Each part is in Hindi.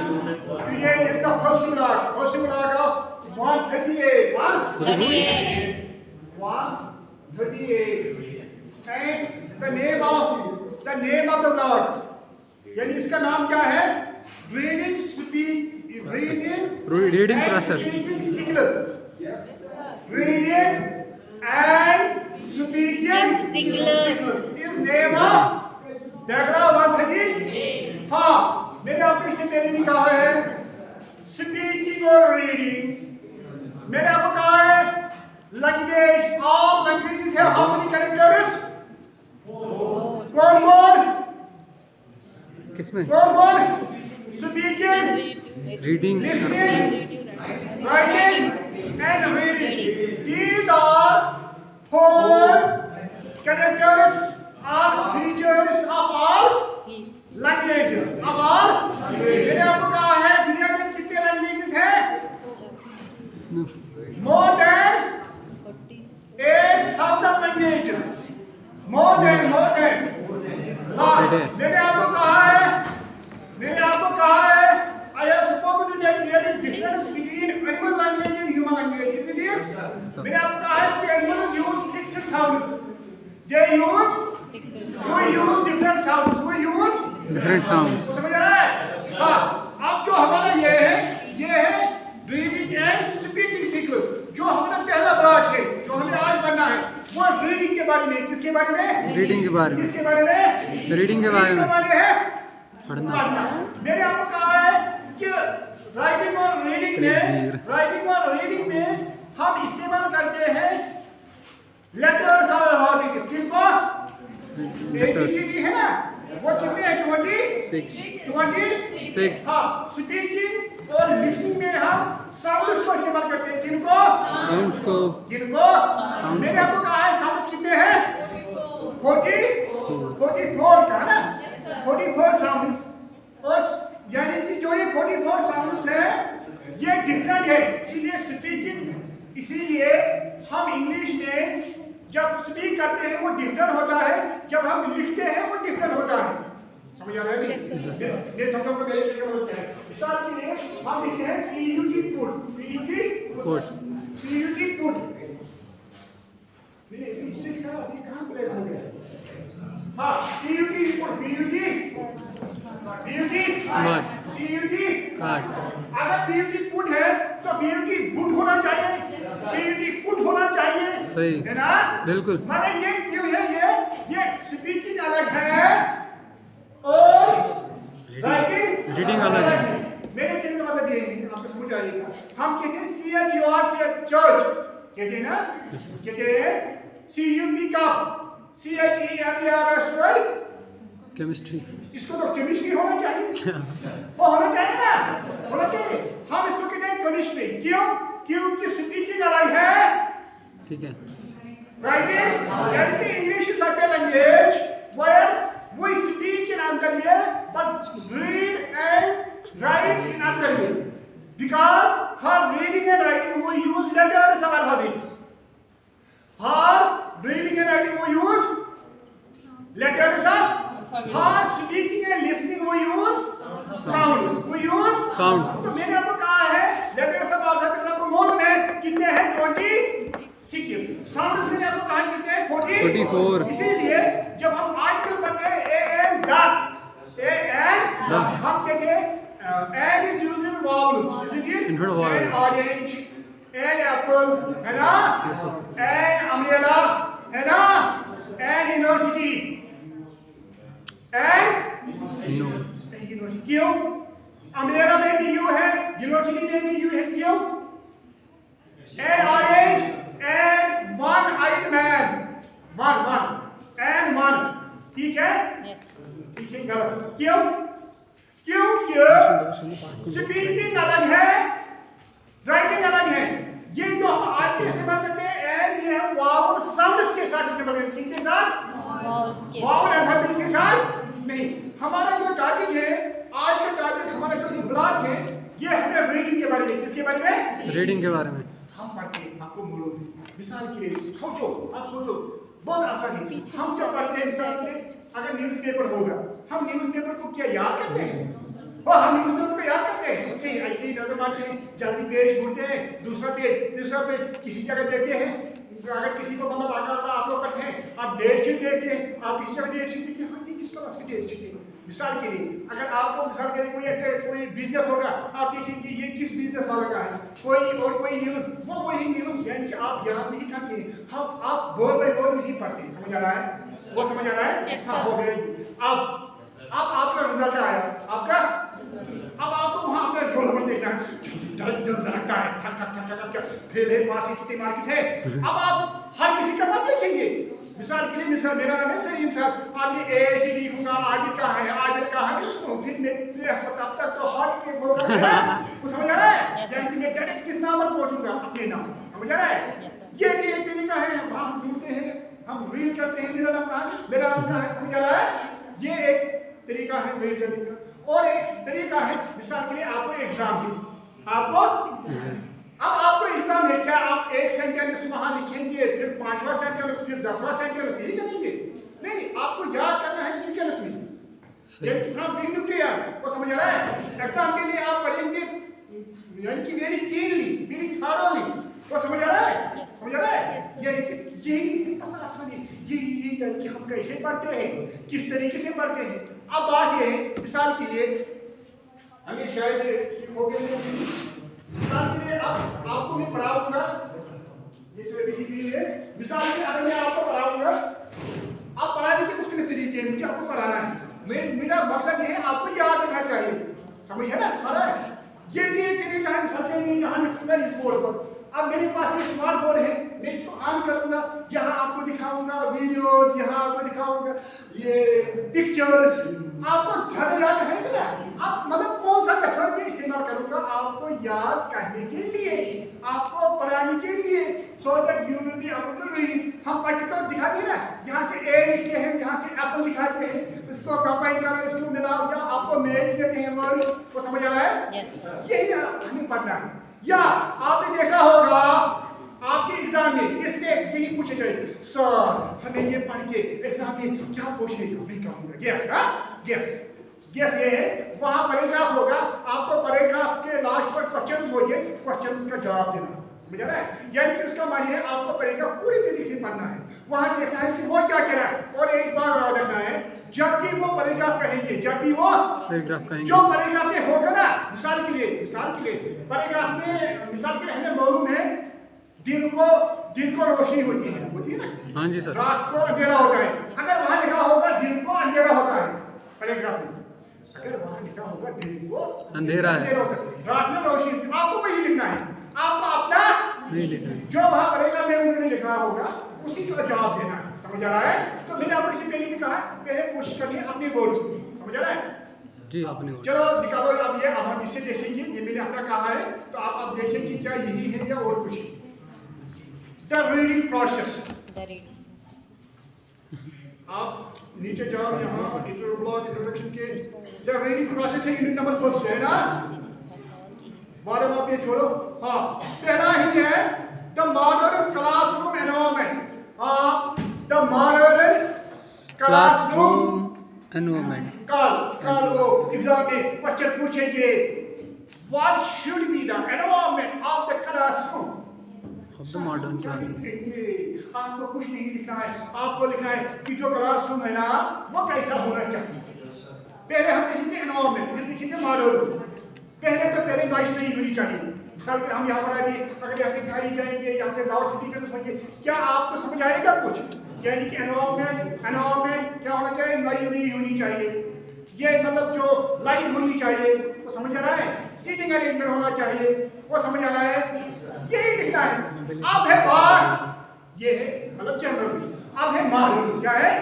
Today is the first block of 138. 138. And the name of the block. यानी इसका नाम क्या है? Reading process. Speaking signals. Reading and speaking signals. Is name of diagram 138. हाँ, मैंने आपको इससे पहले भी कहा है स्पीकिंग और रीडिंग। मैंने आपको कहा है language, all languages have how many characters? कौन किसमें? Speaking, reading, listening, writing and reading. These are four characters or features of all languages. अब और मैंने आपको कहा है दुनिया में कितने लैंग्वेजेस हैं? More than 8,000 languages. More than. हाँ, मैंने आपको कहा है I have spoken to that there is difference between animal language and human language, isn't it? मैंने आपको कहा है कि animals use fixed sounds. We use different sounds. Different sound. समझ आ रहा है? हाँ, अब जो हमारा ये है रीडिंग एंड स्पीकिंग सीक्वेंस। जो हमारा पहला ब्लॉक है, जो हमें आज पढ़ना है, वो रीडिंग के बारे में। किसके बारे में? रीडिंग के बारे में। किसके बारे में? रीडिंग के बारे में है पढ़ना। मैंने आपको कहा है कि राइटिंग और रीडिंग में हम इस्तेमाल करते हैं लेटर्स और अल्फाबेट्स। किनको? ABCD है ना, वो कितने हैं? 26। हाँ, स्पीकिंग और लिसनिंग में हम साउंड्स को इस्तेमाल करते हैं। किनको? साउंड्स को। मैंने आपको कहा है साउंड्स कितने हैं? 44 का ना, 44 साउंड्स। और यानी कि जो ये 44 साउंड्स है ये डिफरेंट है। इसीलिए हम इंग्लिश में जब स्पीक करते हैं वो डिफरेंट होता है, जब हम लिखते हैं वो डिफरेंट होता है। समझ आ रहा है? ये शब्दों को मेरे लिए होते हैं। मिसाल के लिए हम लिखते हैं पुट। मैंने इससे लिखा, अभी कहाँ ब्लैक हो गया? हाँ, अगर पुट है तो बुट होना चाहिए, पुट होना चाहिए। सही है ना? बिल्कुल। मगर ये क्यों है? ये स्पीकिंग अलग है और रीडिंग अलग है। मेरे कहने का मतलब ये है, आपको समझ आएगा। हम कहते हैं CHUR से चर्च कहते हैं ना, कहते हैं CUP केमिस्ट्री। इसको तो केमिस्ट्री होना चाहिए। वो होना चाहिए ना, होना चाहिए। हम इसको कहते हैं केमिस्ट्री। क्यों? क्योंकि स्पीकिंग अलग है, ठीक है। राइटिंग, यानी कि English is such a language where we speak in another way but read and write in another way, because for reading and writing we use letters of alphabets. For reading and writing we use letters of, for speaking and listening we use sounds. तो मैंने आपको कहा है लेटर्स ऑफ अल्फाबेट्स आपको मालूम है कितने हैं? 26। साउंड्स मैंने आपको कहा कितने हैं? 44। इसीलिए जब हम आर्टिकल पढ़ते हैं an हम कहते हैं and is used in vowels, isn't it? In vowels. An orange, an apple, है ना? An umbrella, है ना? An university, university. क्यों? अम्ब्रेला में भी यू है, यूनिवर्सिटी में भी यू है। क्यों? An orange and one-eyed man, one, ठीक है? ठीक है, गलत। क्यों? क्योंकि स्पीकिंग अलग है, राइटिंग अलग है। ये जो हम आज के इस्तेमाल करते हैं एंड ये हम वावल साउंड्स के साथ इस्तेमाल करते हैं। किनके साथ? वावल अल्फाबेट्स के साथ नहीं। हमारा जो टॉपिक है आज का टॉपिक, हमारा जो ये ब्लॉक है, ये हमें रीडिंग के बारे में। किसके बारे में? रीडिंग के बारे में हम पढ़ते हैं। आपको बोलो, मिसाल के लिए सोचो, आप सोचो, बहुत आसान है। हम जब पढ़ते हैं, मिसाल के लिए अगर न्यूज़पेपर होगा, हम न्यूज़पेपर को क्या याद करते हैं? और हम न्यूज़पेपर को याद करते मारते हैं नहीं, ऐसे ही नजर मारते हैं, जल्दी पेज घूरते हैं, दूसरा पेज किसी जगह देखते हैं। अगर किसी को मतलब आकर आप लोग करते हैं, आप डेट शीट देखते हैं, आप किसी जगह डेट शीट देखते हैं, हाँ ये किस क्लास की डेट शीट है। मिसाल के लिए अगर आपको मिसाल के लिए कोई बिजनेस होगा, आप देखेंगे ये किस बिजनेस वाले का है, कोई न्यूज, वो वही न्यूज यानी कि आप याद नहीं करते हैं, हम आप बोल बाय बोल नहीं पढ़ते, समझ आ रहा है, वो समझ आ रहा है। हाँ हो गया। अब आपका रिजल्ट आया, आपका अब आपको वहां अपना रोल नंबर देखना है, लगता है ठक ठक ठक ठक क्या फेल है, पास है, कितने मार्क्स है। अब आप हर किसी का मत देखेंगे। मिसाल के लिए मिसाल मेरा नाम है सलीम सर, आपने ए सी लिखूंगा, आबिद का है, आदिल का है, तो फिर मैं अब तक तो हॉट के बोल रहा है, कुछ समझ आ रहा है, यानी कि मैं डायरेक्ट किस नाम पर पहुंचूंगा, अपने नाम, समझ आ रहा है। ये भी एक तरीका है, हम ढूंढते हैं, हम रीड करते हैं, मेरा नाम कहाँ है, मेरा नाम कहाँ है, समझ आ रहा है। ये एक तरीका है रीड करने का। और एक तरीका है मिसाल के लिए आपको एग्जाम है, अब आपको एग्जाम है, क्या आप एक सेंटेंस वहां लिखेंगे, फिर 5वां सेंटेंस, फिर 10वां सेंटेंस यही करेंगे? नहीं, आपको याद करना है सीक्वेंस में, वो समझ आ रहा है। एग्जाम के लिए आप पढ़ेंगे यानी कि वेरी क्लीनली, वेरी थॉरोली, वो समझ आ रहा है, समझ आ रहा है। यही बस आसानी, यही यानी कि हम कैसे पढ़ते हैं, किस तरीके से पढ़ते हैं। अब बात ये है, मिसाल के लिए हमें शायद हो गया, मिसाल के लिए आपको मैं पढ़ाऊंगा, ये जो एबीसीडी है, मिसाल के लिए अगर मैं आपको पढ़ाऊंगा, आप पढ़ाने के मुख्तलिफ तरीके हैं, मुझे आपको पढ़ाना है, मेरा मकसद ये है आपको याद रखना चाहिए, समझ है ना, पढ़ा है। ये भी एक तरीका है। मिसाल के लिए यहाँ लिखूंगा इस बोर्ड पर, अब मेरे पास ये स्मार्ट बोर्ड है, मैं इसको ऑन करूंगा, यहाँ आपको दिखाऊंगा वीडियोस, यहाँ आपको दिखाऊंगा ये पिक्चर्स, आपको ज्यादा याद है ना। आप मतलब कौन सा मेथड में इस्तेमाल करूंगा आपको याद करने के लिए, आपको पढ़ाने के लिए, so that you will be able to read. हम पढ़कर दिखा दिए ना, यहाँ से ए लिखते हैं, यहाँ से एप्पल दिखाते हैं, इसको कंबाइन करो, इसको मिलाओ, क्या आपको मेल देते हैं वर्ड्स, वो समझ आ रहा है। यही हमें पढ़ना है। या आपने देखा होगा आपके एग्जाम में इसमें यही पूछे जाएगा, सर हमें ये पढ़ के एग्जाम में क्या पूछेगा, मैं कहूंगा गेस, गेस ये है, वहां पैराग्राफ होगा, आपको पैराग्राफ के लास्ट पर क्वेश्चंस होंगे, क्वेश्चंस का जवाब देना, समझ आ रहा है। यानी कि उसका मानिए है आपको पैराग्राफ पूरी तरीके से पढ़ना है, वहां देखना है कि वो क्या कह रहा है। और एक बात याद रखना है, जब भी वो पैराग्राफ कहेंगे, जब भी वो पैराग्राफ कहेंगे, जो पैराग्राफ में होगा ना, मिसाल के लिए पैराग्राफ में, मिसाल के लिए हमें मालूम है दिन को रोशनी होती है ना, हाँ जी सर, रात को अंधेरा होता है। अगर वहां लिखा होगा दिन को अंधेरा होता है पैराग्राफ में, अगर वहां लिखा होगा दिन को अंधेरा है, रात में रोशनी, आपको वही लिखना है, आपको अपना नहीं लिखना है, जो वहां पैराग्राफ में उन्होंने लिखा होगा उसी का जवाब देना है, समझ आ रहा है। तो मैंने आपको इससे पहले भी कहा, पहले कोशिश करनी है अपनी वर्ड्स, समझ आ रहा है जी, आपने चलो निकालो। अब ये अब हम इससे देखेंगे, ये मैंने अपना कहा है, तो आप अब देखेंगे क्या यही है या और कुछ। द रीडिंग प्रोसेस, आप नीचे जाओ, यहाँ इंट्रोडक्शन के द रीडिंग प्रोसेस है, यूनिट नंबर फर्स्ट है ना, वाले आप ये छोड़ो। हाँ, पहला ही है द मॉडर्न क्लासरूम एनवायरनमेंट। हाँ, द मॉडर्न क्लासरूम एनवायरनमेंट। कल वो एग्जाम में क्वेश्चन पूछेंगे, what should be the environment of the classroom of the modern classroom. आपको कुछ नहीं लिखना है, आपको लिखना है कि जो क्लासरूम है ना वो कैसा होना चाहिए। पहले हम लिखेंगे एनवायरनमेंट, फिर लिखेंगे मॉडर्न। पहले नॉइस नहीं होनी चाहिए। मिसाल के हम यहाँ पर आगे अगर यहाँ से गाड़ी जाएंगे, यहाँ से लाउड स्पीकर तो सुनेंगे, क्या आपको समझ आएगा कुछ? यानी कि एनवायरनमेंट क्या होना चाहिए, नॉइज नहीं होनी चाहिए। ये मतलब जो लाइट होनी चाहिए वो समझ आ रहा है, सीटिंग अरेंजमेंट होना चाहिए वो समझ आ रहा है, यही लिखना है। अब है बात, ये है मतलब जनरल, अब है मॉडल, क्या है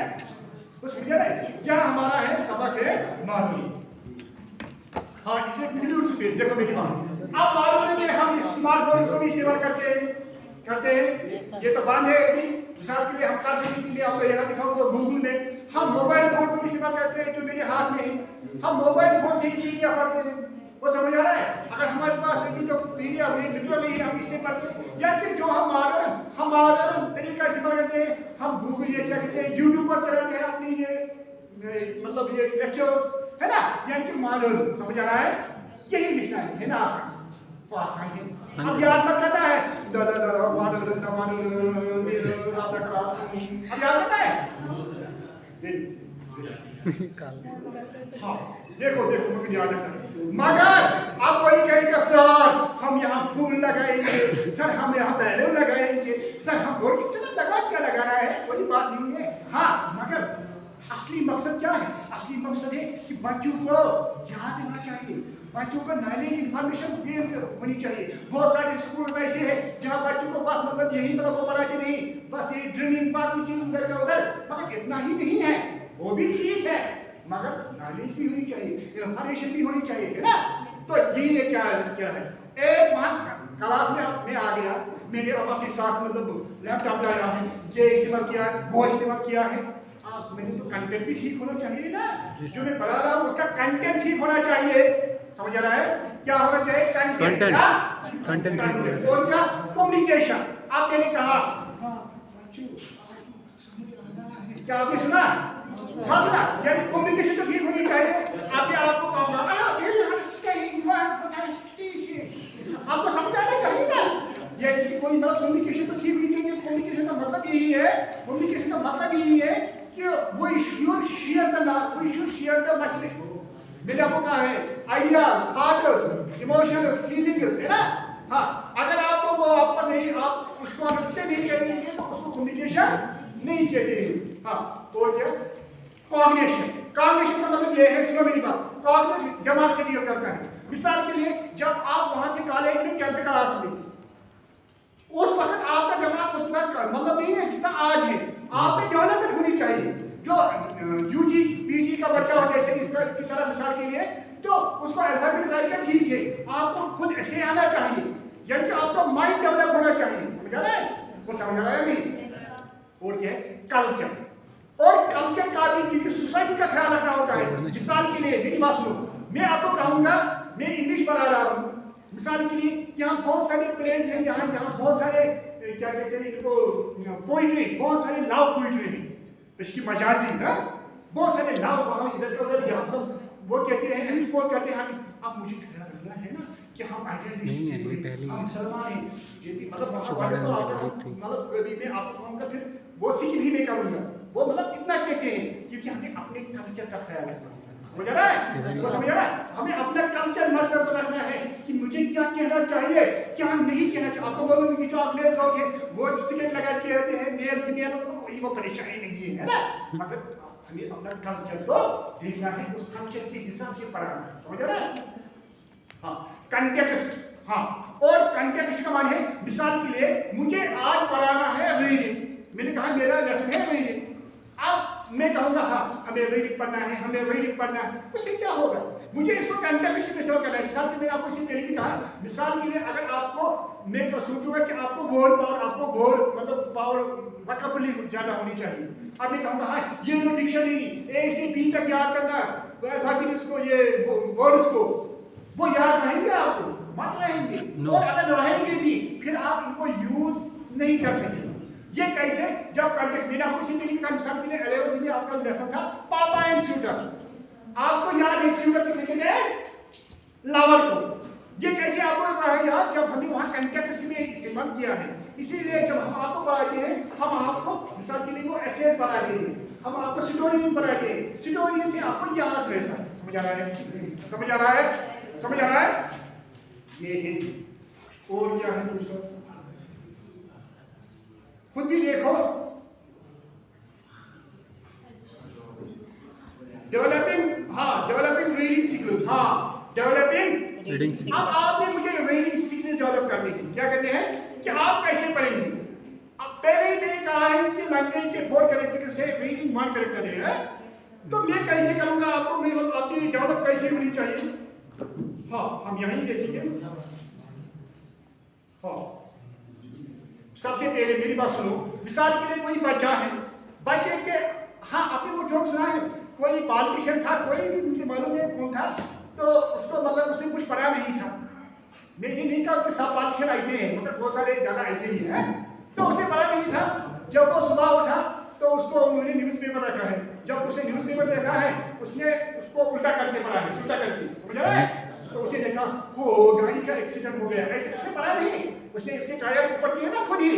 वो समझ आ रहा है। क्या हमारा है सबक है मॉडल। हाँ, इसे मिनट स्पेस देखो मेरी बात। अब मॉडल में हम स्मार्ट बोर्ड को भी इस्तेमाल करते हैं। ये तो बंद है अभी, मिसाल के लिए हम कर सकते हैं, आपको यहाँ दिखाऊंगा गूगल में। हम मोबाइल फोन को भी इस्तेमाल करते हैं, जो मेरे हाथ में है। हम मोबाइल फोन से ही पीडीएफ पढ़ते हैं, वो समझ आ रहा है। अगर हमारे पास अभी तो पीडीएफ है, लिटरली हम इससे पढ़ते हैं। या कि जो हम मॉडर्न तरीका इस्तेमाल करते हैं, हम गूगल ये क्या कहते हैं, यूट्यूब पर चलाते हैं अपनी ये मतलब ये लेक्चर्स है ना, यानी कि मॉडल, समझ आ रहा है, यही लिखना है ना, आसान, वो आसान है। अब याद मत करना है मॉडल आपका क्लास, अब याद करना है। हाँ देखो देखो मुझे याद रखना है। मगर अब कोई कहेगा सर हम यहाँ फूल लगाएंगे, सर हम यहाँ बैलून लगाएंगे, सर हम और कितना लगा क्या लगाना है, कोई बात नहीं है। हाँ मगर असली मकसद क्या है? असली मकसद है कि बच्चों को याद होना चाहिए, बच्चों को नॉलेज इंफॉर्मेशन होनी चाहिए। बहुत सारे स्कूल ऐसे हैं जहाँ बच्चों को बस मतलब यही मतलब वो पढ़ा कि नहीं बस ये ड्रिलिंग पार्क उधर का उधर, मगर इतना ही नहीं है, वो भी ठीक है मगर नॉलेज भी होनी चाहिए, इंफॉर्मेशन भी होनी चाहिए, है ना। तो यही है क्या है। एक वहाँ क्लास में मैं आ गया, मैंने अब अपने साथ मतलब लैपटॉप लाया है, ये इस्तेमाल किया है, वो इस्तेमाल किया है। आप मैंने तो कंटेंट भी ठीक होना चाहिए ना, जो मैं पढ़ा रहा हूँ उसका कंटेंट ठीक होना चाहिए, समझ आ रहा है? क्या होना चाहिए? कंटेंट और क्या? कम्युनिकेशन। आप मैंने कहा क्या आपने सुना? हाँ सुना, यानी कम्युनिकेशन तो ठीक होनी चाहिए। आपने आपको आपको समझाना चाहिए ना, ये कोई मतलब कम्युनिकेशन तो ठीक होनी चाहिए। कम्युनिकेशन का मतलब यही है, कम्युनिकेशन का मतलब यही है कि वो शुड शेयर द मैसेज। मैंने आपको कहा है आइडियाज, थॉट्स, इमोशंस, फीलिंग्स, है ना। हाँ अगर आपको वो आप पर नहीं, आप उसको अंडरस्टैंड नहीं करेंगे तो उसको कम्युनिकेशन नहीं कहते हैं। हाँ और क्या? कॉग्निशन। कॉग्निशन का मतलब ये है, सुनो मेरी बात, कॉग्निशन दिमाग से डील करता है। मिसाल के लिए जब आप वहां थे कॉलेज में 10th क्लास में, उस वक्त आपका दिमाग उतना मतलब नहीं है जितना आज है। आप में डेवलपमेंट होनी चाहिए। जो यूजी पीजी का बच्चा हो जैसे इस तरह मिसाल के लिए, तो उसको अल्फाबेट का ठीक है, आपको खुद ऐसे आना चाहिए, यानी कि आपका माइंड डेवलप होना चाहिए। समझ आ रहा है? वो समझ आ रहा है नहीं? और क्या है? कल्चर। और कल्चर का भी क्योंकि सोसाइटी का ख्याल रखना होता है। मिसाल के लिए मेरी बात सुनो, मैं आपको कहूंगा मैं इंग्लिश पढ़ा रहा हूँ, मिसाल के लिए यहाँ बहुत सारे प्लेन्स हैं, यहाँ बहुत सारे क्या कहते हैं इनको, पोइट्री, बहुत सारे लव पोइट्री हैं, इसकी मजाजी है, बहुत सारे लव वहाँ इधर का उधर, यहाँ मतलब वो कहते हैं एक्सपोज करते हैं। अब मुझे ख्याल रखना है ना कि हम आइडियलिस्ट, हम मुसलमान हैं, मतलब मतलब कभी मैं आपको कहूँगा फिर वो सीख भी मैं करूँगा, वो मतलब कितना कहते हैं क्योंकि हमें अपने कल्चर का ख्याल रखना है। समझ आ रहा है? वो समझ आ रहा है? हमें अपना कल्चर मद्देनजर रखना है कि मुझे क्या कहना चाहिए, क्या नहीं कहना चाहिए। आपको बोलूँगी कि जो अंग्रेज लोग हैं वो सिगरेट लगा के रहते हैं, मेल फीमेल कोई वो परेशानी नहीं है ना, मगर हमें अपना कल्चर को देखना है, उस कल्चर के हिसाब से पढ़ाना है। समझ आ रहा है? हाँ कंटेक्स्ट। हाँ और कंटेक्स्ट का मान है, मिसाल के लिए मुझे आज पढ़ाना है रीडिंग, मैंने कहा मेरा लेसन है रीडिंग, अब मैं कहूँगा हाँ हमें रीडिंग पढ़ना है, हमें रीडिंग पढ़ना है, उससे क्या होगा? मुझे इसको कंटेक्स्ट में इस्तेमाल करना है। मिसाल के मैंने आपको इससे पहले भी कहा, मिसाल के लिए अगर आपको मैं सोचूंगा कि आपको वर्ड पावर, आपको वर्ड मतलब पावर वोकैबुलरी ज़्यादा होनी चाहिए। अब मैं कहूँगा हाँ ये जो डिक्शनरी ए से बी तक याद करना, अल्फाबेट्स को, ये वर्ड्स को, वो याद रहेंगे आपको? मत रहेंगे। और अगर रहेंगे भी फिर आप इनको यूज नहीं कर सकेंगे। ये कैसे? जब कंटेक्ट, मैंने आपको सिंपली का मिसाल के लिए 11th में आपका लेसन था पापा एंड शूटर, आपको याद है शूटर किसे कहते हैं? लवर को। ये कैसे आपको रहा याद? जब हमने वहां कंटेक्स्ट में इस्तेमाल किया है। इसीलिए जब हम आपको पढ़ाते हैं, हम आपको मिसाल के लिए वो एसेस पढ़ाते हैं, हम आपको सिनोनिम्स पढ़ाते हैं, सिनोनिम्स से आपको याद रहता है। समझ आ रहा है? समझ आ रहा है? समझ आ रहा है? ये है। और क्या है दूसरा? खुद भी देखो, डेवलपिंग, हाँ डेवलपिंग रीडिंग स्किल्स, हाँ डेवलपिंग रीडिंग। अब आपने मुझे रीडिंग स्किल्स डेवलप करनी है। क्या करने हैं कि आप कैसे पढ़ेंगे? अब पहले ही मैंने कहा है कि लैंग्वेज के 4 कैरेक्टर से रीडिंग 1 कैरेक्टर है, तो मैं कैसे करूंगा? आपको मैं आपकी डेवलप कैसे होनी चाहिए? हाँ हम यहीं देखेंगे। हाँ सबसे पहले मेरी बात सुनो, मिसाल के लिए कोई बच्चा है, बच्चे के, हाँ आपने वो जोक सुना है, कोई पॉलिटिशियन था, कोई भी मुझे मालूम नहीं कौन था, तो उसको मतलब उसने कुछ पढ़ा नहीं था। मैं ये नहीं कहा कि सब पॉलिटिशियन ऐसे हैं, मतलब बहुत सारे ज़्यादा ऐसे ही हैं, तो उसने पढ़ा नहीं था। जब वो सुबह उठा तो उसको उन्होंने न्यूज़पेपर रखा है, जब उसने न्यूज़पेपर देखा है उसने उसको उल्टा करके पढ़ा है, उल्टा करके, समझ रहा है? तो उसने देखा हो गाड़ी का एक्सीडेंट हो गया, ऐसे उसने पढ़ा नहीं, उसने इसके टायर ऊपर किए ना खुद ही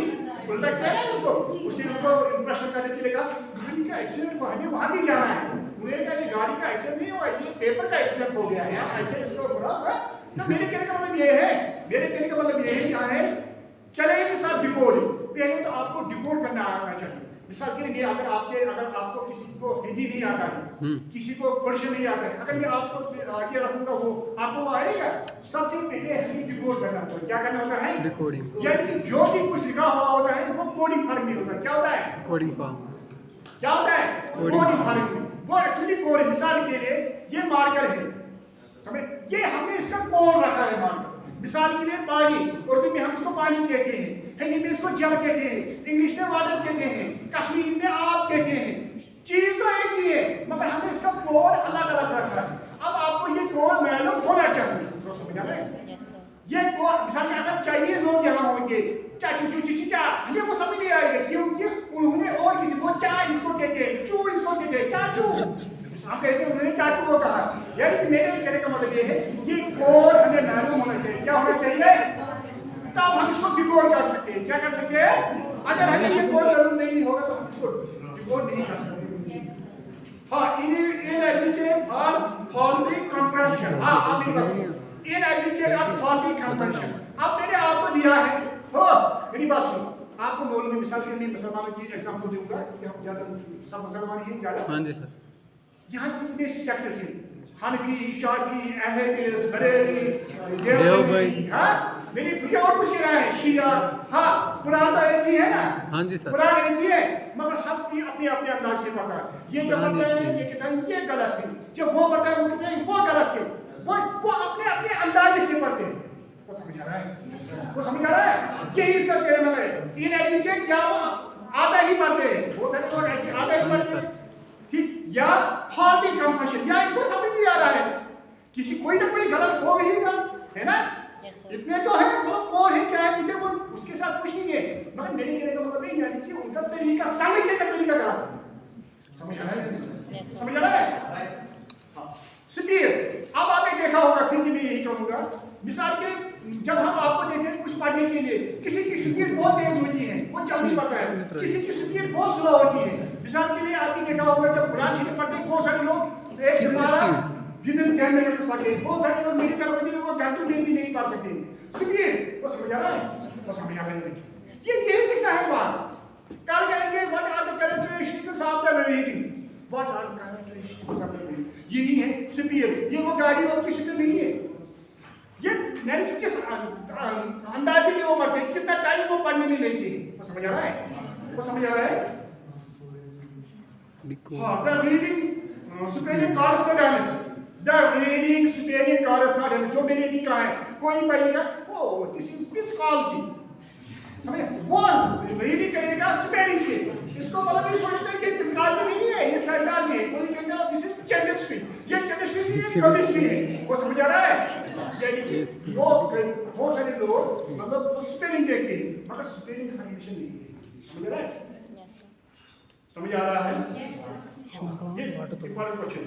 उल्टा किया ना उसको, उसने उनको इंप्रेशन करने के लिए कहा गाड़ी का एक्सीडेंट हुआ, हमें वहां भी जाना है। मैंने कहा ये गाड़ी का एक्सीडेंट नहीं हुआ, ये पेपर का एक्सीडेंट हो गया यार, ऐसे इसको बुरा हुआ। तो मेरे कहने का मतलब ये है, मेरे कहने का मतलब ये है क्या है, चलेंगे साथ डिकोडिंग। पहले तो आपको डिकोड करना आना चाहिए। मिसाल के लिए अगर आपको किसी को हिंदी नहीं आता है, किसी को पर्शियन नहीं आता है, अगर मैं आपको आगे रखूंगा वो आपको वो आएगा। सबसे पहले हमें डिकोड करना होता है। क्या करना होता है? डिकोडिंग। यानी जो भी कुछ लिखा हुआ होता है वो कोडिंग फॉर्म में होता है। क्या होता है? Coding form. क्या होता है? कोडिंग फॉर्म में। वो एक्चुअली कोड, मिसाल के लिए ये मार्कर है, समझ, ये हमने इसका कोड रखा है मार्कर। मिसाल के लिए पानी, उर्दू में हम इसको पानी कहते हैं, हिंदी में इसको जल कहते हैं, इंग्लिश में वाटर कहते हैं, कश्मीरी में आप कहते हैं। चीज तो एक ही है मगर हमने इसका कोड अलग अलग रखा है। अब आपको ये कोड मालूम होना चाहिए, तो समझ आ रहा है? ये कोड मिसाल के अगर चाइनीज लोग यहाँ होंगे चाचू चू ची चा, हमें वो समझ नहीं आएगा क्योंकि उन्होंने और किसी को चा इसको कहते हैं, चू इसको कहते हैं, चाचू आप कहते हैं उन्होंने चाचू को कहा। यानी कि मेरे कहने का मतलब ये है ये कोड हमें मालूम होना चाहिए। क्या होना चाहिए? तब हम इसको डिकोड कर सकते हैं। क्या कर सकते हैं? अगर हमें ये कोड मालूम नहीं होगा तो हम इसको डिकोड नहीं कर सकते। हाँ, inadequate or faulty comprehension। हाँ, आप मेरी बात सुनो, inadequate or faulty comprehension। अब मैंने आपको दिया है, हो मेरी बात सुनो, आपको मालूम है, मिसाल के लिए मुसलमानों की एग्जांपल दूंगा क्योंकि हम ज्यादा सब मुसलमान ही ज्यादा। हाँ जी सर। यहाँ कितने सेक्टर्स हैं? हनफी, शाफी, अहले, बरेली, देवबंदी, हाँ मेरी भैया और कुछ कह रहा है, शिया, हाँ कुरान तो एक ही है ना? हाँ जी सर। कुरान एक ही है मगर हर कोई अपने अपने अंदाज से पढ़ता है। ये जो पढ़ता है ये कहता है ये गलत है, जब वो पढ़ता है वो कहता है वो गलत है। वो अपने अपने अंदाज से पढ़ते हैं। वो समझ आ रहा है? वो समझ आ रहा है? यही इसका कहने वाला है। इनएडुकेट क्या आधा ही पढ़ते हैं, बहुत सारे लोग ऐसे आधा ही पढ़ते हैं, ठीक, या फॉल्टी कंप्रेशन, या इनको समझ नहीं आ रहा है, किसी कोई ना कोई गलत हो गई है ना? इतने तो है, मतलब कोड है क्या है मुझे वो उसके साथ कुछ नहीं है, मगर मेरे कहने का मतलब है यानी कि उनका तरीका समझने का तरीका खराब। समझ आ रहा है? समझ आ रहा है? स्पीड। अब आपने देखा होगा, फिर से मैं यही कहूंगा, मिसाल के जब हम आपको देखें कुछ पढ़ने के लिए, किसी की स्पीड बहुत तेज होती है, वो जल्दी पढ़ता है, किसी की स्पीड बहुत स्लो होती है। मिसाल के लिए आपने देखा होगा जब कुरान शरीफ पढ़ते हैं बहुत सारे लोग एक से 12 विदिन 10 मिनट्स पढ़ते हैं, बहुत सारे लोग मेडिकल होते हैं वो घंटों में भी नहीं पढ़ सकते। स्पीड, वो समझ आ रहा है? वो समझ आ रहा है? ये यही लिखा है बात। कल कहेंगे what are the characteristics of the reading, what are the characteristics of the reading, यही है स्पीड। ये वो गाड़ी वो किसी पे नहीं है, ये यानी कि किस अंदाजे में वो पढ़ते हैं, कितना टाइम वो पढ़ने में लेते हैं। वो समझ आ रहा है? वो समझ आ रहा है? हाँ, the reading spelling correspondence, the reading spelling correspondence, जो मैंने भी कहा है, कोई पढ़ेगा ओ दिस इज पिस्कोलॉजी, समझे, वो रीडिंग करेगा स्पेलिंग से, इसको मतलब ये सोचता है कि पिस्कोलॉजी नहीं है, ये साइकोलॉजी है। कोई कहेगा दिस इज केमिस्ट्री, ये केमिस्ट्री नहीं है, केमिस्ट्री है। वो समझ आ रहा है? यानी कि लोग बहुत सारे लोग मतलब स्पेलिंग देखते हैं मगर स्पेलिंग करेक्शन नहीं है। समझ रहा है? समझ आ रहा है? ये important question,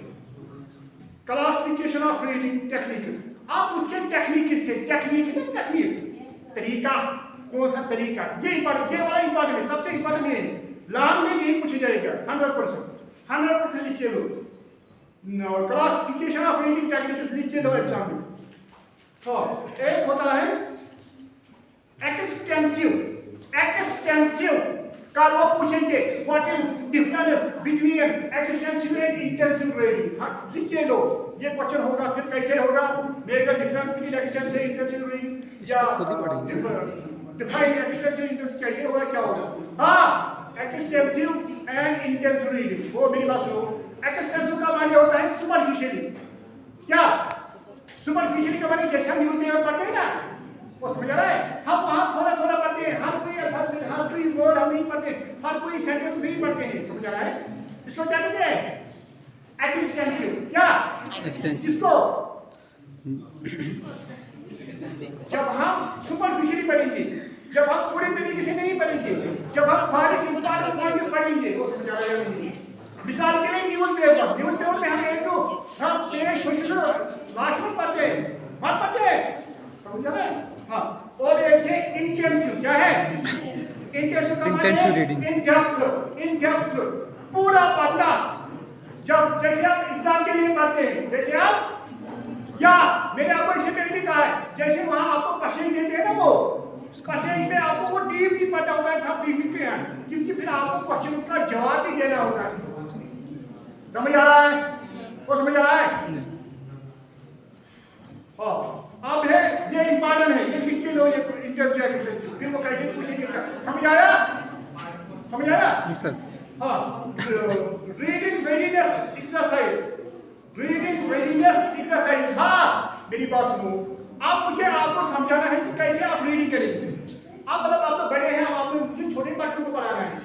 classification of reading techniques. आप उसके टेक्निक से, टेक्निक है ना, टेक्निक तरीका, कौन सा तरीका, ये वाला इंपॉर्टेंट है, सबसे इंपॉर्टेंट है। लॉन्ग में यही पूछा जाएगा 100% लिख के लो। क्लासिफिकेशन ऑफ रीडिंग टेक्निक्स लिख के लो एग्जाम में। तो एक होता है एक्सटेंसिव का वो पूछेंगे what is difference between extensive and intensive reading. हाँ लिख के लो, ये क्वेश्चन होगा। फिर कैसे होगा, make the difference between extensive and intensive reading, या डिफाइन एक्सटेंसिव इंटेंसिव कैसे होगा, क्या होगा। हाँ, एक्सटेंसिव एंड इंटेंसिव रीडिंग, वो मेरी बात सुनो। एक्सटेंसिव का माने होता है सुपरफिशियली, क्या सुपरफिशियली का माने जैसे हम न्यूज़ में पढ़ते हैं ना, वो समझ आ रहा है? हम वहां थोड़ा थोड़ा पढ़ते हैं, हर कोई वर्ड हम नहीं पढ़ते, हर कोई सेंटेंस नहीं पढ़ते हैं। समझ आ रहा है? इसको क्या कहते हैं? एक्सटेंसिव। क्या इसको जब हम सुपरफिशियली पढ़ेंगे, जब हम पूरे तरीके से नहीं पढ़ेंगे, जब हम फारिस इंपॉर्टेंट पॉइंट्स पढ़ेंगे, वो समझ आ रहा है? मिसाल के लिए न्यूज पेपर में हम एक पेज लास्ट में पढ़ते हैं, मत पढ़ते, समझ रहे हैं? हाँ, और एक है इंटेंसिव, क्या है इंटेंसिव का मतलब Intensive reading. इन डेप्थ पूरा पढ़ना। जब जैसे आप एग्जाम के लिए पढ़ते हैं, जैसे आप, या मैंने आपको इससे पहले भी कहा है, जैसे वहां आपको पैसेज देते हैं ना, वो पैसेज में आपको वो डीपली पढ़ना होता है, आप डीपली पे हैं, क्योंकि फिर आपको क्वेश्चंस का जवाब भी देना होता है। समझ आ रहा है? वो समझ आ रहा है? हाँ, अब है ये इंपॉर्टेंट है, ये लिख के लो, ये इंटेंसिव, फिर वो कैसे पूछेंगे, समझ आया? समझ आया? Yes, sir. हाँ, reading readiness exercise, reading readiness exercise. हाँ, मेरी बात सुनो, आप मुझे आपको समझाना है कि कैसे आप रीडिंग करेंगे। आप मतलब आप तो बड़े हैं, आपने मुझे छोटे बच्चों को पढ़ाना है,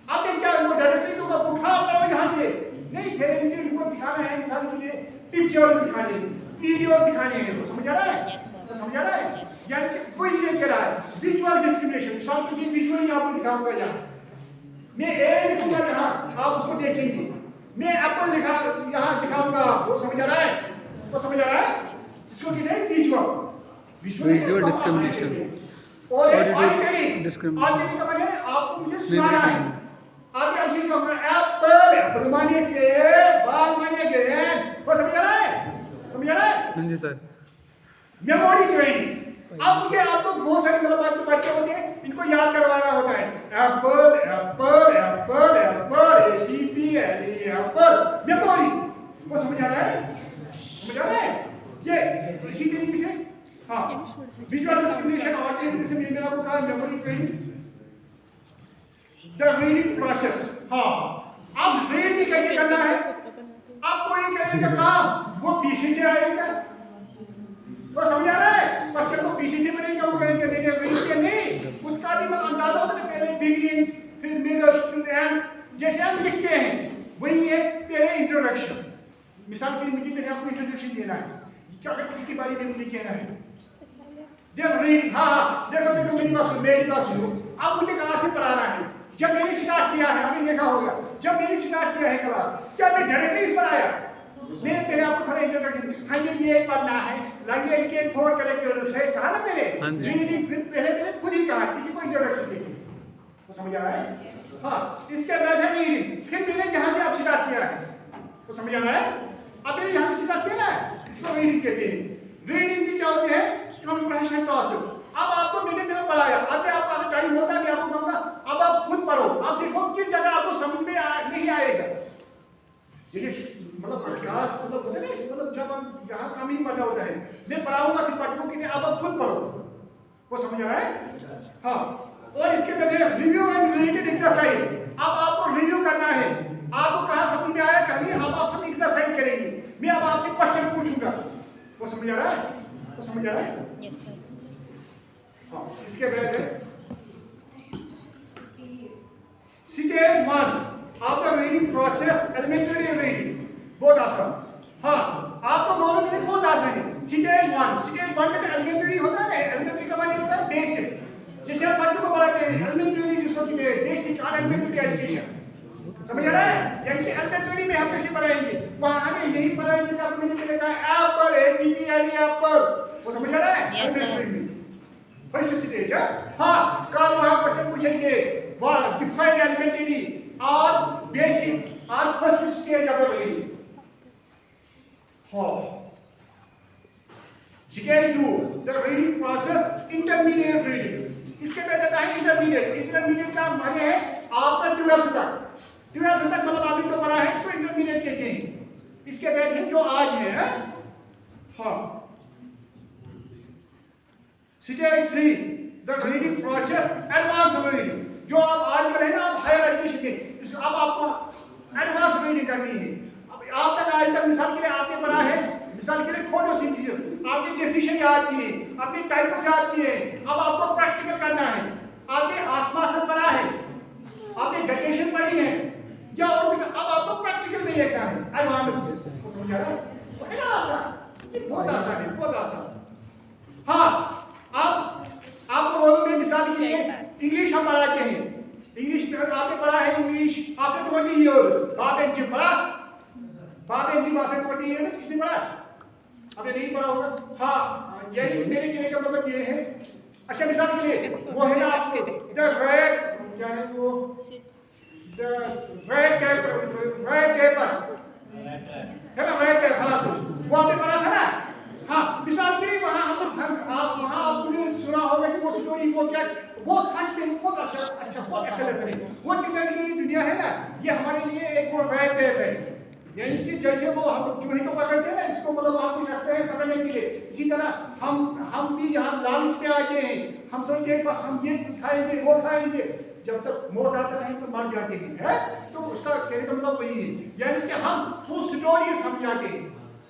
आपने क्या उनको डायरेक्टली तो उठा पढ़ो यहाँ से नहीं, मुझे उनको दिखाना है, इंसान के लिए पिक्चर्स दिखाने हैं, वीडियो दिखाने हैं, वो समझ आ रहा है? तो समझ आ रहा है? यानी कि कोई ये कह रहा है विजुअल डिस्क्रिमिनेशन, मिसाल के लिए विजुअली आपको दिखाऊंगा, यहाँ मैं ए लिखूंगा, यहाँ आप उसको देखेंगे, मैं एप्पल लिखा यहाँ दिखाऊंगा आपको, समझ आ रहा है? वो समझ आ रहा है? इसको कहते हैं विजुअल डिस्क्रिमिनेशन। और ऑडिटरी discrimination. का माने आपको मुझे सुनाना है, आपके अक्षर का एप्पल, एप्पल माने सेब, बाल माने गेंद, वो समझ आ रहा है? समझ आ रहा है? हाँ जी सर। मेमोरी ट्रेनिंग, अब मुझे आपको बहुत सारे मतलब जो बच्चे होते हैं इनको याद करवाना होता है, Apple Apple Apple Apple, Apple Apple, memory, वो समझ आ रहा है? समझ आ रहा है? ये इसी तरीके से हाँ, विजुअल डिस्क्रिमिनेशन और जैसे मैंने आपको कहा memory training, the reading process. हाँ, अब रीड भी कैसे करना है, आपको ये करेगा काम वो पीछे से आएगा, वो समझ आ रहा है? बच्चे को पीछे से पढ़ेगा, वो कहेंगे मैंने रीड किया नहीं, उसका भी मतलब अंदाजा होता है, पहले बिगिनिंग फिर मिडल टू एंड, जैसे हम लिखते हैं वही है, पहले इंट्रोडक्शन। मिसाल के लिए मुझे पहले आपको इंट्रोडक्शन देना है, क्या किसी के बारे में मुझे कहना है, देन रीडिंग। हाँ, देखो मेरी बात सुनो, अब मुझे क्लास में पढ़ाना है, जब मैंने स्टार्ट किया है, आपने देखा होगा, जब मैंने स्टार्ट किया है क्लास, क्या मैं डायरेक्टली इस पर आया? मैंने पहले आपको थोड़ा इंट्रोडक्शन, हमें ये पढ़ना है, लैंग्वेज के 4 कैरेक्टर्स है, कहा ना मैंने, रीडिंग, फिर पहले खुद ही कहा, किसी को इंट्रोडक्शन देंगे, तो समझ आ रहा है? हाँ, इसके बाद है रीडिंग, फिर मैंने यहाँ से आप स्टार्ट किया है, तो समझ आ रहा है? अब मैंने यहाँ से स्टार्ट किया ना, इसको रीडिंग कहते हैं। रीडिंग की क्या होती है? Compression task. अब आपको मैंने पढ़ाया, अब मैं आपका टाइम होता है, मैं आपको कहूँगा अब आप खुद पढ़ो, अब देखो किस जगह आपको समझ में नहीं आएगा। ये मतलब क्लास मतलब होता है ना, मतलब जब हम यहाँ काम ही पढ़ना होता है, मैं पढ़ाऊंगा फिर बच्चों को अब आप खुद पढ़ो, वो समझ आ रहा है? हाँ, और इसके बाद रिव्यू एंड रिलेटेड एक्सरसाइज। अब आपको रिव्यू करना है, आपको कहाँ समझ में आया कहीं, अब आप हम एक्सरसाइज करेंगे, मैं अब आपसे क्वेश्चन पूछूंगा, वो समझ आ रहा है? वो समझ आ रहा है? हाँ, इसके बाद है stage 1 of the reading process, elementary reading, बहुत आसान। हाँ, आपको मालूम है बहुत आसान है। स्टेज 1 में तो एलिमेंट्री होता है ना, एलिमेंट्री का माने होता है बेसिक, जैसे आप बच्चों को पढ़ाते हैं एलिमेंट्री जिसको कहते हैं बेसिक और एलिमेंट्री एजुकेशन, समझ आ रहा है? यानी कि एलिमेंट्री में हम कैसे पढ़ाएंगे, वहां हमें यही पढ़ाएंगे जैसे आपने मुझे पहले कहा एप्पल, एप्पल एप्पल, वो समझ आ रहा है? एलिमेंट्री में फर्स्ट स्टेज है। हाँ, कल वहां क्वेश्चन पूछेंगे डिफाइन एलिमेंट्री और बेसिक और फर्स्ट स्टेज ऑफ रीडिंग। हाँ, stage 2 the reading process, intermediate reading. इसके बाद आता है इंटरमीडिएट का माने है आपका 12th तक मतलब अभी तो पढ़ा है, इसको इंटरमीडिएट कहते हैं। इसके बाद है जो आज है हाँ stage 3 the reading process, advance reading, जो आप आज कर रहे हैं ना, आप हायर एजुकेशन में, अब आपको एडवांस रीडिंग करनी है। अब आप तक आज तक मिसाल के लिए आपने पढ़ा है, मिसाल के लिए फोटोसिंथेसिस, आपने डेफिनेशन याद किए, आपने टाइप्स याद किए, अब आपको प्रैक्टिकल करना है। आपने ऑस्मोसिस पढ़ा है, आपने वेकेशन पढ़ी है, या और अब आपको प्रैक्टिकल में लिखना है एडवांस। समझ आ रहा है? है ना आसान, ये बहुत आसान है, बहुत आसान। हाँ, अब आपको बोलूं मैं मिसाल के लिए इंग्लिश हम पढ़ाते हैं, इंग्लिश में आपने पढ़ा है इंग्लिश, आपने 20 years. बाप एंड जी पढ़ा? बाप एंड जी आफ्टर 20 years किसने पढ़ा? आपने नहीं पढ़ा होगा? हाँ, यानी मेरे कहने का मतलब ये है, अच्छा मिसाल के लिए वो है ना आपको द रेड, क्या है वो, द रेड पेपर है ना, रेड पेपर, हाँ वो आपने पढ़ा था ना? हाँ, मिसाल के लिए वहाँ आपने सुना होगा कि वो स्टोरी वो क्या, वो सच में बहुत अच्छा लेसन है। वो किधर की दुनिया है ना, ये हमारे लिए एक वो रेड टेप है, यानी कि जैसे वो हम चूहे को पकड़ते हैं ना, इसको मतलब आप भी सकते हैं पकड़ने के लिए, इसी तरह हम भी यहाँ लालच में आते हैं, हम सोचते हैं बस हम ये खाएंगे वो खाएंगे, जब तक मौत आता है तो मर जाते हैं, है? तो उसका कहने का मतलब वही है, यानी कि हम थ्रू स्टोरी समझाते हैं।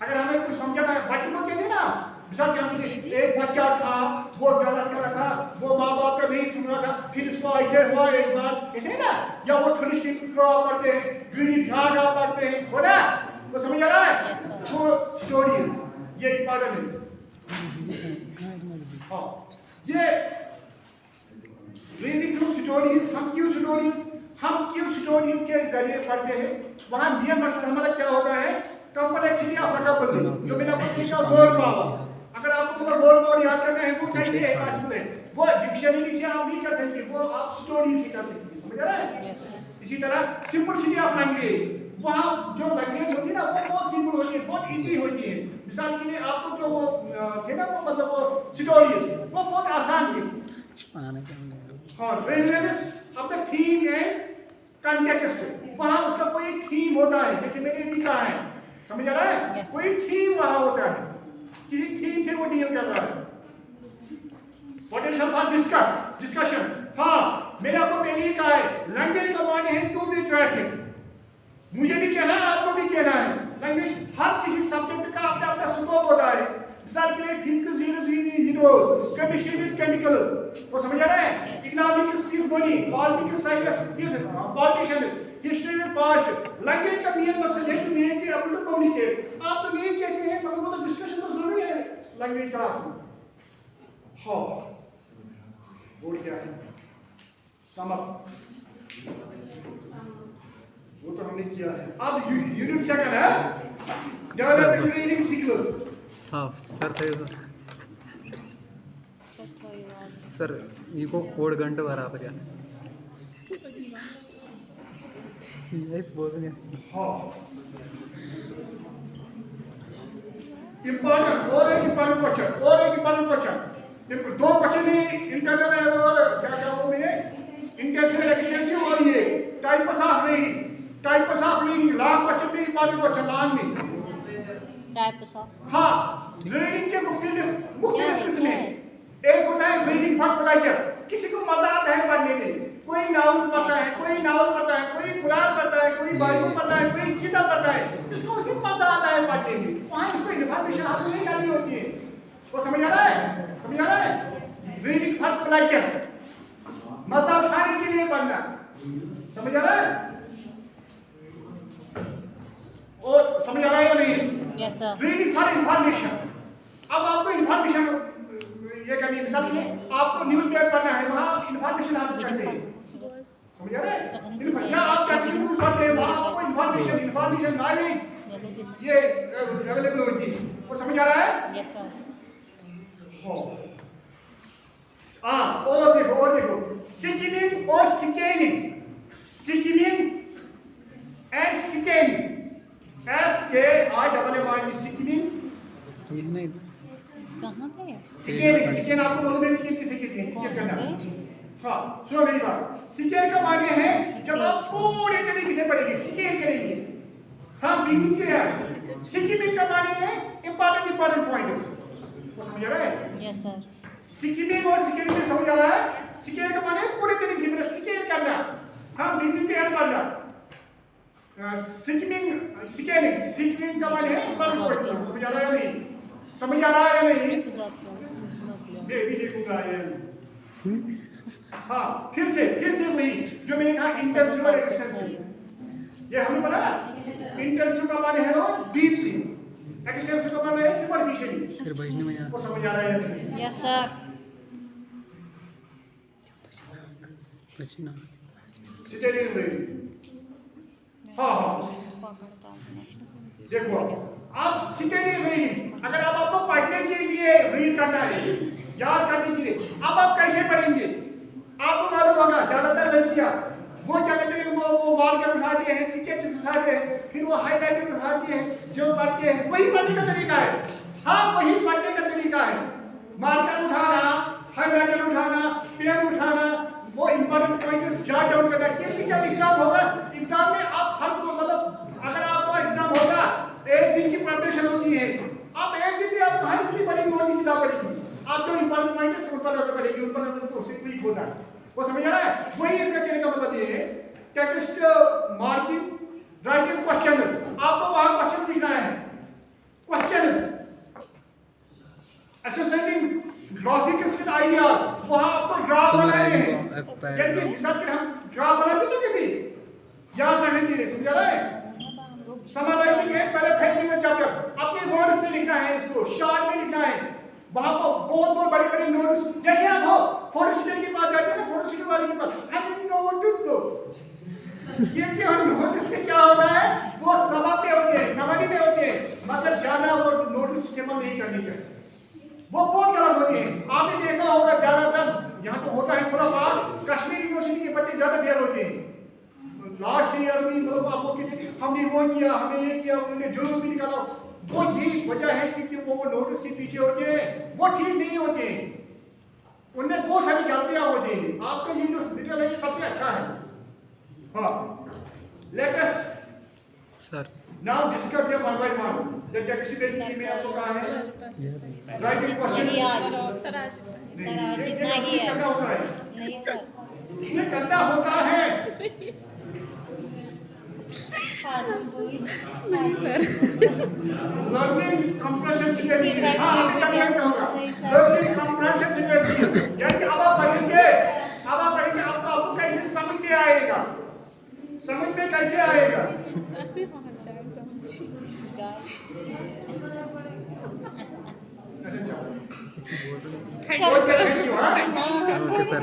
अगर हमें कुछ समझाना है, बच्चों को कहते ना, मिसाल क्या एक बच्चा था, वो गलत कर रहा था, वो माँ बाप का नहीं सुन रहा था, फिर उसको ऐसे हुआ एक बार, कहते हैं ना, या वो थोड़ी पढ़ते हैं, ढागा पढ़ते हैं, हो ना, वो समझ आ रहा है? थ्रू स्टोरीज, ये इंपॉर्टेंट है। हाँ, ये रीडिंग थ्रू स्टोरीज, हम क्यों स्टोरीज के जरिए पढ़ते हैं, वहाँ मेन मकसद हमारा क्या होता है, कॉम्प्लेक्सिटी ऑफ वोकैबुलरी, जो मैंने आपको लिखा वर्ड पावर। अगर आपको मतलब वर्ड पावर याद करना है वो कैसे है पॉसिबल है, वो डिक्शनरी से आप नहीं कर सकते, वो आप स्टोरी से कर सकते हैं, समझ आ रहा है? इसी तरह सिंपलिसिटी ऑफ लैंग्वेज, वहाँ जो लैंग्वेज होती है ना वो बहुत सिंपल होती है, बहुत इजी होती है। मिसाल के लिए आपको जो वो थे ना वो मतलब वो स्टोरी वो बहुत आसान थी। हाँ, relevance of the theme and context, वहाँ उसका कोई थीम होता है, जैसे मैंने अभी कहा है, समझ आ रहा है? कोई थीम वहाँ होता है, किसी थीम से वो डील कर रहा है। पोटेंशियल फॉर डिस्कशन, हाँ मैंने आपको पहले ही कहा है, लैंग्वेज का माने है टू बी ट्रैफिक, मुझे भी कहना है आपको भी कहना है, लैंग्वेज हर किसी सब्जेक्ट का अपना अपना स्कोप होता है। मिसाल के लिए physics heroes, chemistry with chemicals, वो समझ आ रहा है? Economics with money, politics science with politicians, history with past. Language का मेन मकसद है कि नहीं कि अपन को कम्युनिकेट, आप तो नहीं कहते हैं मगर वो तो डिस्कशन तो जरूरी है लैंग्वेज क्लास में। हाँ, और क्या है, सम अप, वो तो हमने किया है। अब यूनिट सेकंड है डेवलपिंग रीडिंग स्किल्स। हाँ सर थे सर ये को कोड घंटे बराबर यार यस बोल रहे हैं। हाँ, इम्पोर्टेंट और एक इम्पोर्टेंट क्वेश्चन, दो क्वेश्चन में इंटरनल है और क्या वो मैंने इंटेंसिव एक्सटेंसिव और ये types of reading, long question में इम्पोर्टेंट क्वेश्चन लॉन्ग में टाइप्स ऑफ, हाँ रीडिंग के मुख्तलिफ किस्में, एक होता है रीडिंग फॉर प्लेजर, किसी को मजा आता है पढ़ने में, कोई नावल पढ़ता है, कोई कुरान पढ़ता है, कोई बाइबल पढ़ता है, कोई किताब पढ़ता है, इसको उसमें मजा आता है पढ़ने में, वहाँ इसको इन्फॉर्मेशन हाथ नहीं डालनी होती है, वो समझ आ रहा है? रीडिंग फॉर प्लेजर, मजा उठाने के लिए पढ़ना, समझ आ रहा है? और समझ आ रहा है या नहीं? Yes sir. Reading for information, अब आपको इंफॉर्मेशन ये करनी है, मिसाल के लिए आपको न्यूज़ पेपर पढ़ना है, वहाँ इंफॉर्मेशन हासिल करते हैं, समझ आ रहा है? या आप कंडीशन पढ़ते हैं, वहाँ आपको इंफॉर्मेशन नॉलेज ये अवेलेबल होती है, वो समझ आ रहा है? Yes sir. हाँ, और देखो स्किमिंग और scanning and scanning, SKIMMING, skimming, कहाँ पे? स्कैन आपको मालूम है स्कैन किसे कहते हैं? स्कैन करना। हाँ सुनो मेरी बात, स्कैन का माने है जब आप पूरे तरीके से पढ़ेंगे, स्कैन करेंगे, हाँ बिल्कुल क्लियर। स्किमिंग का माने है इंपॉर्टेंट पॉइंट्स, वो समझ आ रहा है? Yes sir. स्किमिंग और स्कैनिंग समझ आ रहा है? स्कैन का माने पूरे तरीके से स्कैन करना, हाँ बिल्कुल क्लियर पढ़ना। स्किमिंग का माने है इंपॉर्टेंट पॉइंट्स, समझ आ रहा है या नहीं? समझ आ रहा है या नहीं? मैं भी देखूंगा यार। हाँ, फिर से वही जो मैंने कहा इंटेंसिव और एक्सटेंसिव, ये हमने पढ़ा ना। इंटेंसिव का माने है वो डीपली, एक्सटेंसिव का माने है सुपरफिशियली, फिर बजने में वो समझ आ रहा है या नहीं? Yes sir. पसीना स्टडी रीडिंग, हाँ हाँ देखो आप सिटेड रीडिंग, अगर आप आपको पढ़ने के लिए रीड करना है, याद करने के लिए, अब आप कैसे पढ़ेंगे? आपको मालूम होगा ज्यादातर लड़कियां वो क्या करते हैं, वो मार्कर उठाते हैं, स्केचेस उठाते हैं, फिर वो हाईलाइटर उठाते हैं, जो पढ़ते हैं वही पढ़ने का तरीका है। हाँ वही पढ़ने का तरीका है, मार्कर उठाना, हाईलाइटर उठाना, पेन उठाना, वो इंपॉर्टेंट पॉइंट्स जॉट डाउन करना, क्योंकि जब एग्जाम होगा, एग्जाम में आप हर मतलब अगर आपका एग्जाम होगा, एक दिन की प्रिपरेशन होती है, आप एक दिन में आप कहाँ इतनी बड़ी नोट की किताब पढ़ेंगे? आप जो इंपॉर्टेंट पॉइंट्स उन पर नजर पड़ेगी, उन पर नजर तो उससे क्लिक होता है, वो समझ आ रहा है? वही इसका कहने का मतलब ये है, टेक्स्ट मार्किंग, राइटिंग क्वेश्चन, आपको वहां क्वेश्चन लिखना है, क्वेश्चन एसोसिएटिंग ग्राफिक्स आइडियाज, वहां आपको ग्राफ बनाने हैं, यानी मिसाल के हम ग्राफ बनाते थे कभी याद रखने के लिए, समझ आ रहा है? समराइजिंग है, पहले फेंसिंग का चैप्टर अपने वर्ड्स में लिखना है, इसको शॉर्ट में लिखना है, वहां पर बहुत बड़ी बड़ी नोट्स, जैसे आप हो फोटो स्टेट के पास जाते हैं ना, फोटो स्टेट वाले के पास हमें नोट्स दो, क्योंकि हम नोट्स में क्या होता है, वो सभा पे होते हैं, समरी में होते हैं, मगर ज्यादा वो नोट्स इस्तेमाल नहीं करनी चाहिए, वो बहुत गलत होते हैं। आपने देखा होगा ज्यादातर यहाँ तो होता है थोड़ा पास, कश्मीर यूनिवर्सिटी के बच्चे ज्यादा फेल होते हैं लास्ट ईयर में, मतलब आपको कितने हमने वो किया, हमने ये किया, उन्होंने जुलूस भी निकाला, वो यही वजह है क्योंकि वो नोटिस के पीछे होते हैं, वो ठीक नहीं होते हैं, उनमें बहुत सारी गलतियां होती हैं। आपका ये जो डिटेल है ये सबसे अच्छा है। हाँ let us sir now discuss the one by one the text basically में आपको कहा है राइटिंग क्वेश्चन, ये करना होता है, नहीं सर, ये करना होता है, नहीं सर, लर्निंग कंप्रेशन सिलेक्टिव, हाँ अभी क्या कहूँगा, लर्निंग कंप्रेशन सिलेक्टिव, यानी अब आप पढ़ेंगे, आपको कैसे समझ में आएगा, समझ में कैसे आएगा? Sir thank you. हाँ ओके सर।